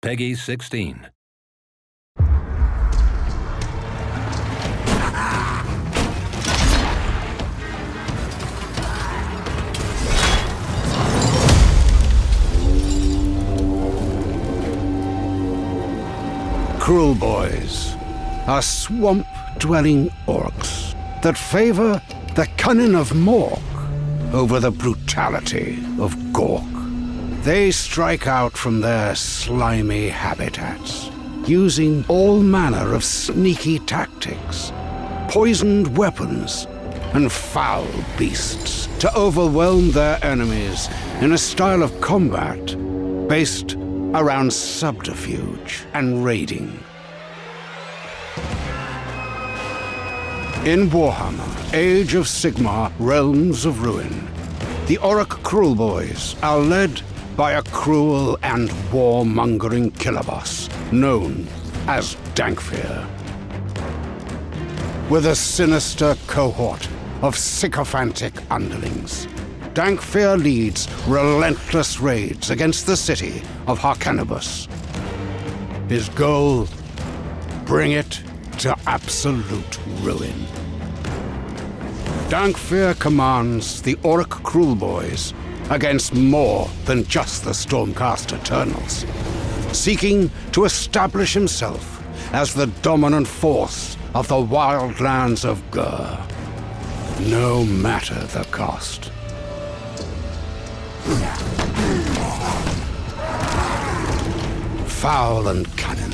Peggy 16. Kruleboyz are swamp-dwelling orcs that favor the cunning of Mork over the brutality of Gork. They strike out from their slimy habitats, using all manner of sneaky tactics, poisoned weapons, and foul beasts to overwhelm their enemies in a style of combat based around subterfuge and raiding. In Warhammer, Age of Sigmar, Realms of Ruin, the Orruk Kruleboyz are led by a cruel and warmongering killer boss known as Dankfear. With a sinister cohort of sycophantic underlings, Dankfear leads relentless raids against the city of Harcanibus. His goal? Bring it to absolute ruin. Dankfear commands the Orruk Kruleboyz against more than just the Stormcast Eternals, seeking to establish himself as the dominant force of the wildlands of Gur, no matter the cost. Foul and cunning,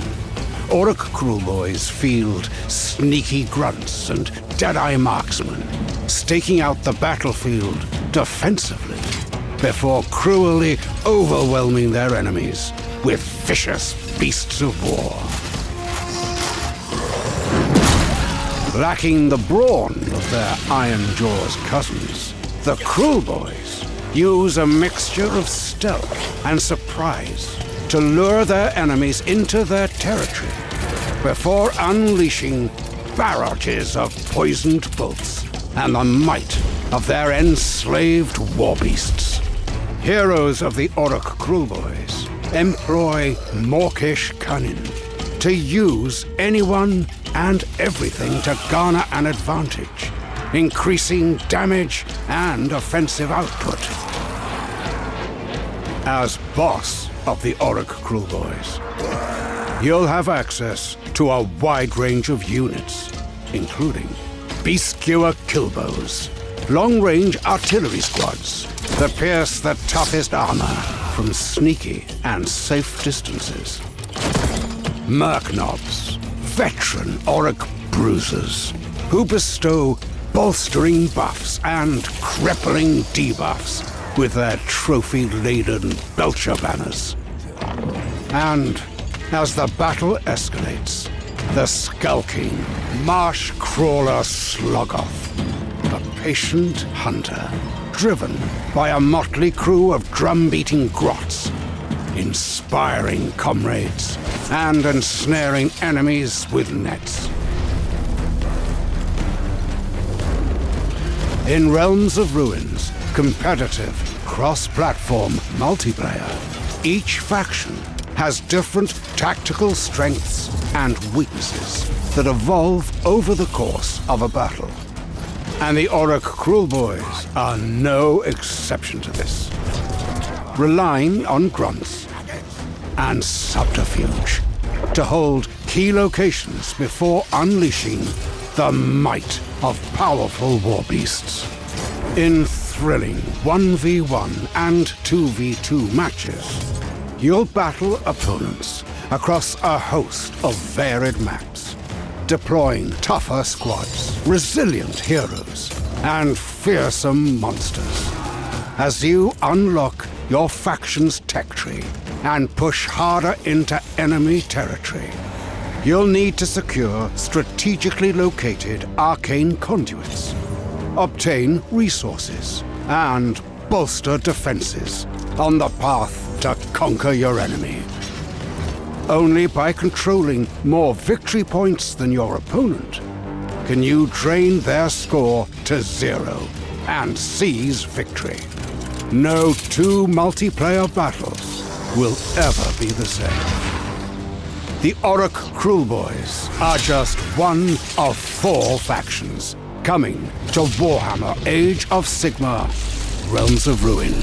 Orruk Kruleboyz field sneaky grunts and dead-eye marksmen, staking out the battlefield defensively before cruelly overwhelming their enemies with vicious beasts of war. Lacking the brawn of their Iron Jaws cousins, the Kruleboyz use a mixture of stealth and surprise to lure their enemies into their territory before unleashing barrages of poisoned bolts and the might of their enslaved warbeasts. Heroes of the Orruk Kruleboyz employ mawkish cunning to use anyone and everything to garner an advantage, increasing damage and offensive output. As boss of the Orruk Kruleboyz, you'll have access to a wide range of units, including beast-skewer killbows, long-range artillery squads that pierce the toughest armor from sneaky and safe distances, merknobs, veteran Orruk bruisers, who bestow bolstering buffs and crippling debuffs with their trophy-laden belcher banners. And as the battle escalates, the skulking marsh crawler Sloggoth, a patient hunter driven by a motley crew of drum-beating grots, inspiring comrades and ensnaring enemies with nets. In Realms of Ruin's competitive, cross-platform multiplayer, each faction has different tactical strengths and weaknesses that evolve over the course of a battle. And the Orruk Kruleboyz are no exception to this, relying on grunts and subterfuge to hold key locations before unleashing the might of powerful warbeasts. In thrilling 1v1 and 2v2 matches, you'll battle opponents across a host of varied maps, deploying tougher squads, resilient heroes, and fearsome monsters. As you unlock your faction's tech tree and push harder into enemy territory, you'll need to secure strategically located arcane conduits, obtain resources, and bolster defenses on the path to conquer your enemy. Only by controlling more victory points than your opponent can you drain their score to 0 and seize victory. No two multiplayer battles will ever be the same. The Orruk Kruleboyz are just one of 4 factions coming to Warhammer Age of Sigmar, Realms of Ruin.